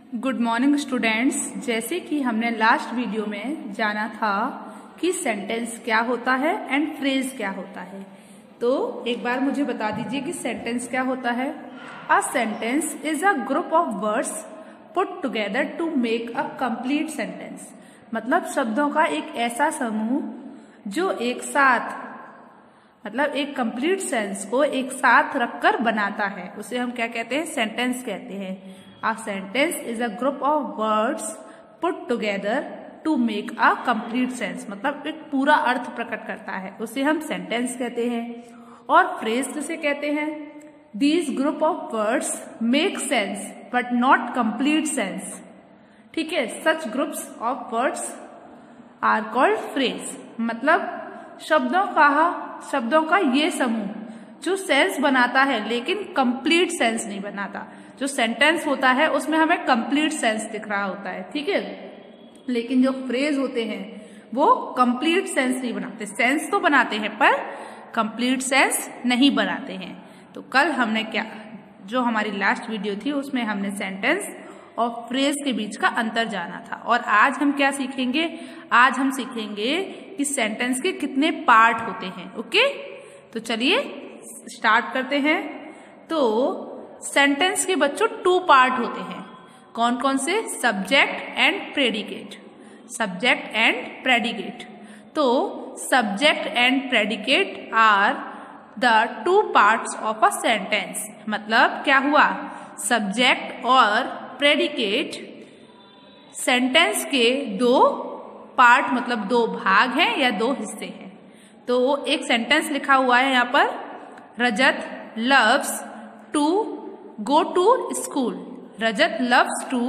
Good morning students. जैसे कि हमने लास्ट वीडियो में जाना था कि सेंटेंस क्या होता है एंड फ्रेज क्या होता है, तो एक बार मुझे बता दीजिए कि सेंटेंस क्या होता है। A sentence is a group of words put together to make a complete sentence. मतलब शब्दों का एक ऐसा समूह जो एक साथ मतलब एक कंप्लीट सेंस को एक साथ रखकर बनाता है, उसे हम क्या कहते हैं? सेंटेंस कहते हैं। A sentence is a group of words put together to make a complete sense। मतलब एक पूरा अर्थ प्रकट करता है, उसे हम सेंटेंस कहते हैं। और फ्रेज किसे कहते हैं? These group of words make sense but not complete sense। ठीक है, such groups of words are called phrase। मतलब शब्दों का ये समूह जो सेंस बनाता है लेकिन कंप्लीट सेंस नहीं बनाता। जो सेंटेंस होता है उसमें हमें कंप्लीट सेंस दिख रहा होता है, ठीक है, लेकिन जो फ्रेज होते हैं वो कंप्लीट सेंस नहीं बनाते। सेंस तो बनाते हैं पर कंप्लीट सेंस नहीं बनाते हैं। तो कल हमने जो हमारी लास्ट वीडियो थी उसमें हमने सेंटेंस और फ्रेज के बीच का अंतर जाना था। और आज हम क्या सीखेंगे? आज हम सीखेंगे कि सेंटेंस के कितने पार्ट होते हैं। ओके, तो चलिए स्टार्ट करते हैं। तो सेंटेंस के बच्चों 2 पार्ट होते हैं। कौन कौन से? Subject and predicate. Subject and predicate. तो subject and predicate are the 2 parts of a sentence. मतलब क्या हुआ? सब्जेक्ट और प्रेडिकेट सेंटेंस के 2 पार्ट मतलब 2 भाग हैं या 2 हिस्से हैं। तो एक सेंटेंस लिखा हुआ है यहाँ पर, Rajat loves to go to school. Rajat loves to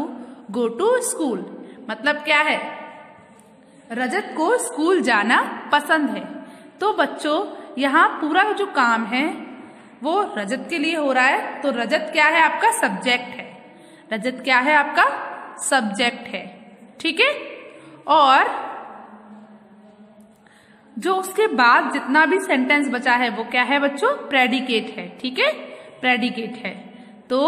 go to school मतलब क्या है? रजत को स्कूल जाना पसंद है। तो बच्चों यहाँ पूरा जो काम है वो रजत के लिए हो रहा है। तो रजत क्या है? आपका सब्जेक्ट है। रजत क्या है? आपका सब्जेक्ट है, ठीक है। और जो उसके बाद जितना भी सेंटेंस बचा है वो क्या है बच्चों? प्रेडिकेट है, ठीक है, प्रेडिकेट है। तो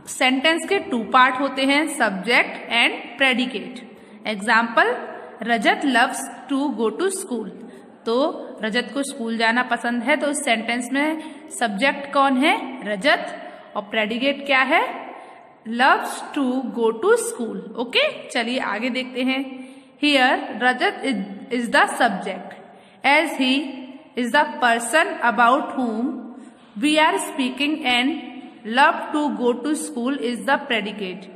सेंटेंस के 2 पार्ट होते हैं, subject and predicate. Example, Rajat loves to go to school. तो रजत को स्कूल जाना पसंद है, तो इस सेंटेंस में सब्जेक्ट कौन है? रजत। और प्रेडिकेट क्या है? Loves to go to school. Okay, चलिए आगे देखते हैं। Here Rajat is the subject as he is the person about whom we are speaking and love to go to school is the predicate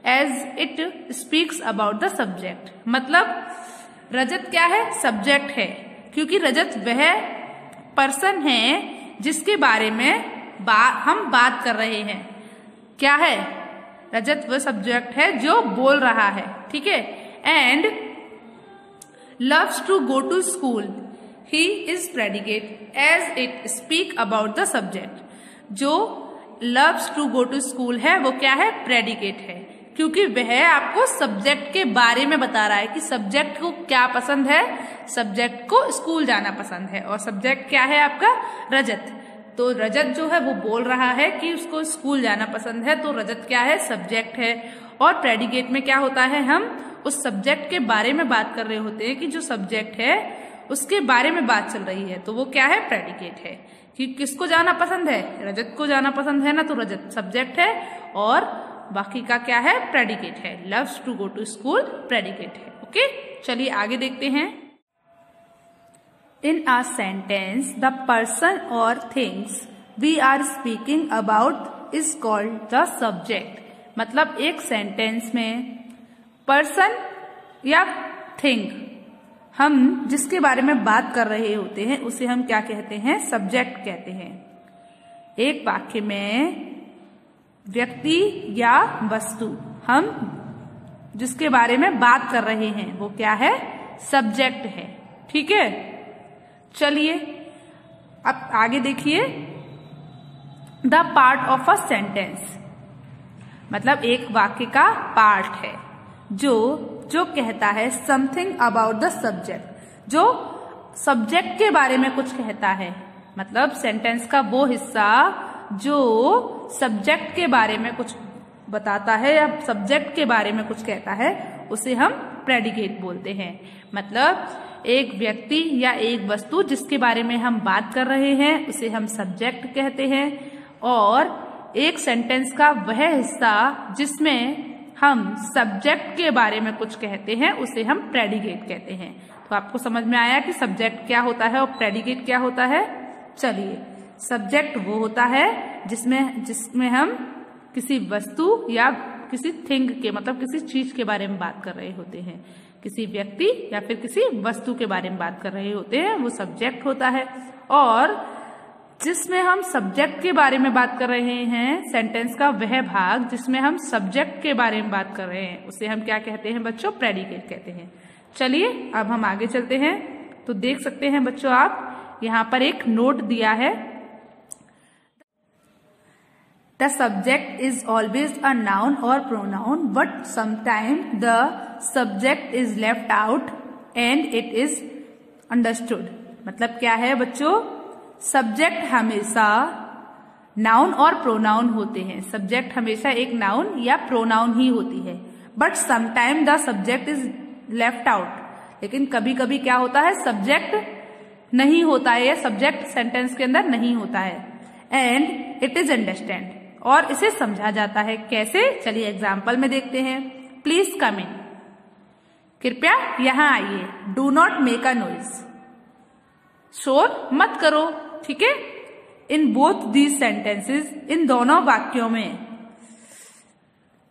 as it speaks about the subject। मतलब रजत क्या है? Subject है, क्योंकि रजत वह पर्सन है जिसके बारे में हम बात कर रहे हैं। क्या है? रजत वह सब्जेक्ट है जो बोल रहा है, ठीक है। And loves to go to school, he is predicate as it speak about the subject। जो loves to go to school है वो क्या है? प्रेडिकेट है, क्योंकि वह आपको सब्जेक्ट के बारे में बता रहा है कि सब्जेक्ट को क्या पसंद है। सब्जेक्ट को स्कूल जाना पसंद है और सब्जेक्ट क्या है आपका? रजत। तो रजत जो है वो बोल रहा है कि उसको स्कूल जाना पसंद है, तो रजत क्या है? सब्जेक्ट है। और प्रेडिकेट में क्या होता है? हम उस सब्जेक्ट के बारे में बात कर रहे होते हैं कि जो सब्जेक्ट है उसके बारे में बात चल रही है, तो वो क्या है? प्रेडिकेट है। कि किसको जाना पसंद है? रजत को जाना पसंद है ना, तो रजत सब्जेक्ट है और बाकी का क्या है? प्रेडिकेट है। Loves to go to school predicate है। ओके, चलिए आगे देखते हैं। In a sentence the person और things we are speaking about is called the subject. मतलब एक सेंटेंस में पर्सन या थिंग हम जिसके बारे में बात कर रहे होते हैं उसे हम क्या कहते हैं? सब्जेक्ट कहते हैं। एक वाक्य में व्यक्ति या वस्तु हम जिसके बारे में बात कर रहे हैं वो क्या है? सब्जेक्ट है, ठीक है। चलिए अब आगे देखिए। The part of a sentence मतलब एक वाक्य का पार्ट है जो कहता है समथिंग अबाउट द सब्जेक्ट, जो सब्जेक्ट के बारे में कुछ कहता है। मतलब सेंटेंस का वो हिस्सा जो सब्जेक्ट के बारे में कुछ बताता है या सब्जेक्ट के बारे में कुछ कहता है उसे हम प्रेडिकेट बोलते हैं। मतलब एक व्यक्ति या एक वस्तु जिसके बारे में हम बात कर रहे हैं उसे हम सब्जेक्ट कहते हैं, और एक सेंटेंस का वह हिस्सा जिसमें हम सब्जेक्ट के बारे में कुछ कहते हैं उसे हम प्रेडिकेट कहते हैं। तो आपको समझ में आया कि सब्जेक्ट क्या होता है और प्रेडिकेट क्या होता है। चलिए, सब्जेक्ट वो होता है जिसमें हम किसी वस्तु या किसी थिंग के मतलब किसी चीज के बारे में बात कर रहे होते हैं, किसी व्यक्ति या फिर किसी वस्तु के बारे में बात कर रहे होते हैं, वो सब्जेक्ट होता है। और जिसमें हम सब्जेक्ट के बारे में बात कर रहे हैं, सेंटेंस का वह भाग जिसमें हम सब्जेक्ट के बारे में बात कर रहे हैं उसे हम क्या कहते हैं बच्चों, प्रेडिकेट कहते हैं। चलिए अब हम आगे चलते हैं। तो देख सकते हैं बच्चों, आप यहाँ पर एक नोट दिया है, The subject is always a noun or pronoun, but sometimes the subject is left out and it is understood। मतलब क्या है बच्चों, सब्जेक्ट हमेशा नाउन और प्रोनाउन होते हैं। सब्जेक्ट हमेशा एक नाउन या प्रोनाउन ही होती है, but sometime the subject is left out. लेकिन कभी कभी क्या होता है, सब्जेक्ट नहीं होता है या सब्जेक्ट सेंटेंस के अंदर नहीं होता है, एंड इट इज अंडरस्टैंड, और इसे समझा जाता है। कैसे, चलिए एग्जाम्पल में देखते हैं। प्लीज कम इन, कृपया यहां आइए। Do not make a noise, शोर मत करो। ठीक है, इन बोथ दीज सेंटेंसेस, इन दोनों वाक्यों में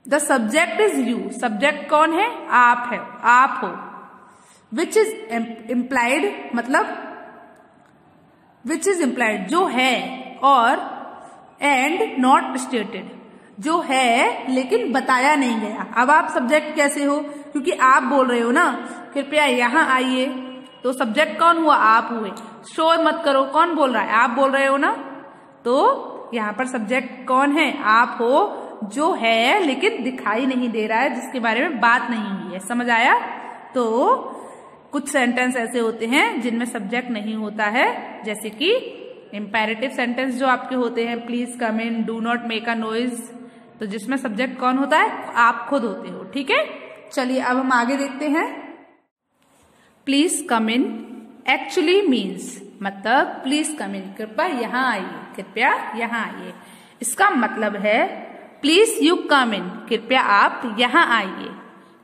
the subject is you, subject कौन है, आप है, आप हो। विच इज इम्प्लाइड, मतलब विच इज इम्प्लाइड जो है, और एंड नॉट स्टेटेड जो है लेकिन बताया नहीं गया। अब आप सब्जेक्ट कैसे हो, क्योंकि आप बोल रहे हो ना कृपया यहां आइए, तो सब्जेक्ट कौन हुआ, आप हुए। शोर मत करो, कौन बोल रहा है, आप बोल रहे हो ना। तो यहाँ पर सब्जेक्ट कौन है, आप हो, जो है लेकिन दिखाई नहीं दे रहा है, जिसके बारे में बात नहीं हुई है। समझ आया। तो कुछ सेंटेंस ऐसे होते हैं जिनमें सब्जेक्ट नहीं होता है, जैसे कि इम्पेरेटिव सेंटेंस जो आपके होते हैं, please come in, do not make a noise, तो जिसमें सब्जेक्ट कौन होता है, आप खुद होते हो। ठीक है, चलिए अब हम आगे देखते हैं। Please come in actually means, मतलब प्लीज कम इन, कृपया यहाँ आइए, कृपया यहाँ आइए। इसका मतलब है प्लीज यू कम इन, कृपया आप यहाँ आइए,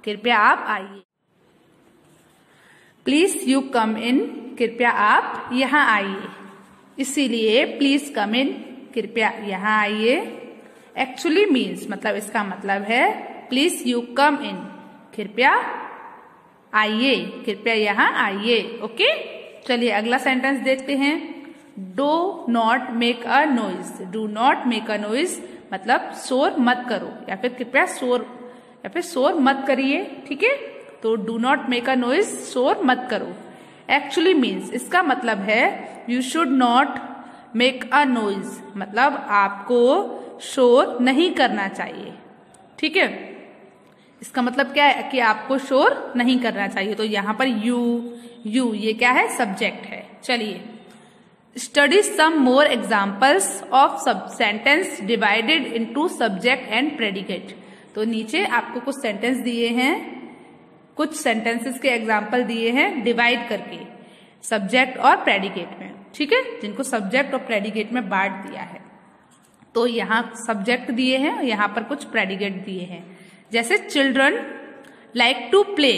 कृपया आप आइए। प्लीज यू कम इन, कृपया आप यहाँ आइए। इसीलिए प्लीज कम इन, कृपया यहाँ आइए, एक्चुअली मीन्स, मतलब इसका मतलब है प्लीज यू कम इन, कृपया आइए, कृपया यहाँ आइए। ओके, चलिए अगला सेंटेंस देखते हैं। Do not make a noise, do not make a noise मतलब शोर मत करो, या फिर कृपया शोर मत करिए। ठीक है, तो do not make a noise, शोर मत करो। एक्चुअली मीन्स, इसका मतलब है you should not make a noise, मतलब आपको शोर नहीं करना चाहिए। ठीक है, इसका मतलब क्या है कि आपको शोर नहीं करना चाहिए। तो यहाँ पर यू ये क्या है, सब्जेक्ट है। चलिए, study some more examples of sub sentence divided into subject and predicate. तो नीचे आपको कुछ सेंटेंस दिए हैं, कुछ सेंटेंसेस के एग्जाम्पल दिए हैं डिवाइड करके सब्जेक्ट और प्रेडिकेट में। ठीक है, जिनको सब्जेक्ट और प्रेडिकेट में बांट दिया है। तो यहाँ सब्जेक्ट दिए हैं, यहाँ पर कुछ प्रेडिकेट दिए हैं, जैसे चिल्ड्रन लाइक टू प्ले।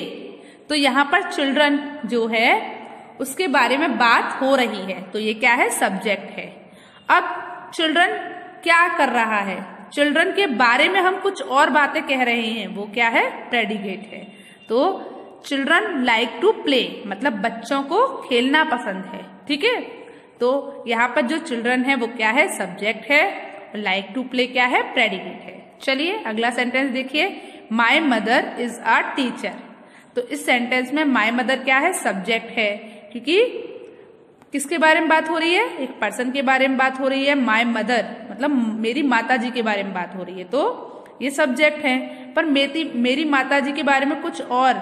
तो यहाँ पर चिल्ड्रन जो है उसके बारे में बात हो रही है, तो ये क्या है, सब्जेक्ट है। अब चिल्ड्रन क्या कर रहा है, चिल्ड्रन के बारे में हम कुछ और बातें कह रहे हैं, वो क्या है, प्रेडिकेट है। तो चिल्ड्रन लाइक टू प्ले मतलब बच्चों को खेलना पसंद है। ठीक है, तो यहाँ पर जो चिल्ड्रन है वो क्या है, सब्जेक्ट है, लाइक टू प्ले क्या है, प्रेडिकेट है। चलिए अगला सेंटेंस देखिए। My mother is a teacher. तो इस सेंटेंस में माई मदर क्या है, सब्जेक्ट है, क्योंकि किसके बारे में बात हो रही है, एक पर्सन के बारे में बात हो रही है। माई मदर मतलब मेरी माता जी के बारे में बात हो रही है, तो ये सब्जेक्ट है। पर मेरी माता जी के बारे में कुछ और,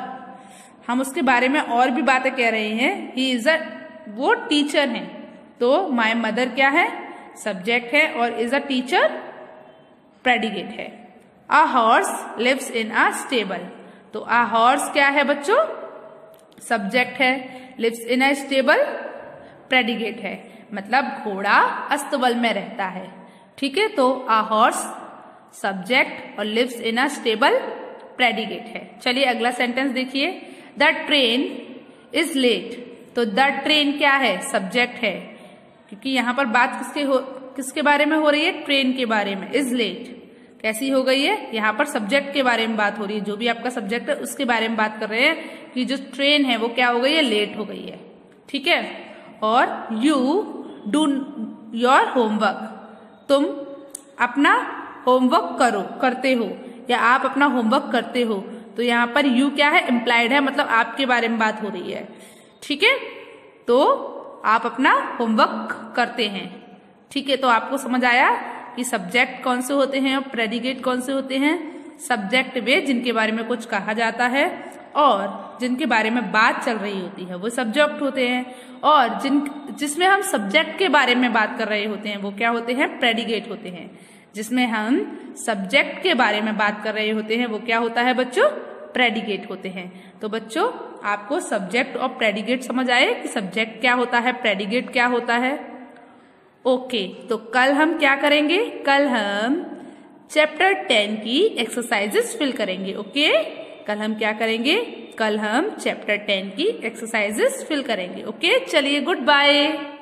हम उसके बारे में और भी बातें कह रहे हैं। ही इज अ, वो टीचर है, तो माई मदर क्या है, सब्जेक्ट है, और इज अ टीचर प्रेडिकेट है। A horse lives in a stable. तो अ हॉर्स क्या है बच्चों? सब्जेक्ट है। Lives in a stable predicate है, मतलब घोड़ा अस्तबल में रहता है। ठीक है, तो अ हॉर्स सब्जेक्ट और lives in a stable predicate है। चलिए अगला सेंटेंस देखिए। The train is late. तो द ट्रेन क्या है? सब्जेक्ट है, क्योंकि यहां पर बात किसके बारे में हो रही है? ट्रेन के बारे में। इज लेट कैसी हो गई है? यहाँ पर सब्जेक्ट के बारे में बात हो रही है, जो भी आपका सब्जेक्ट है उसके बारे में बात कर रहे हैं कि जो ट्रेन है वो क्या हो गई है? लेट हो गई है। ठीक है, और यू डू योर होमवर्क। तुम अपना होमवर्क करते हो, या आप अपना होमवर्क करते हो। तो यहाँ पर यू क्या है? इम्प्लाइड है, मतलब आपके बारे में बात हो रही है। ठीक है, तो आप अपना होमवर्क करते हैं। ठीक है, तो आपको समझ आया कि सब्जेक्ट कौन से होते हैं और प्रेडिकेट कौन से होते हैं। सब्जेक्ट वे जिनके बारे में कुछ कहा जाता है, और जिनके बारे में बात चल रही होती है वो सब्जेक्ट होते हैं, और जिसमें हम सब्जेक्ट के बारे में बात कर रहे होते हैं वो क्या होते हैं? प्रेडिकेट होते हैं। जिसमें हम सब्जेक्ट के बारे में बात कर रहे होते हैं वो क्या होता है बच्चों? प्रेडिकेट होते हैं। तो बच्चों आपको सब्जेक्ट और प्रेडिकेट समझ आए कि सब्जेक्ट क्या होता है, प्रेडिकेट क्या होता है। ओके, तो कल हम क्या करेंगे? कल हम चैप्टर 10 की एक्सरसाइजेस फिल करेंगे। ओके, कल हम क्या करेंगे? कल हम चैप्टर 10 की एक्सरसाइजेस फिल करेंगे। ओके, चलिए गुड बाय।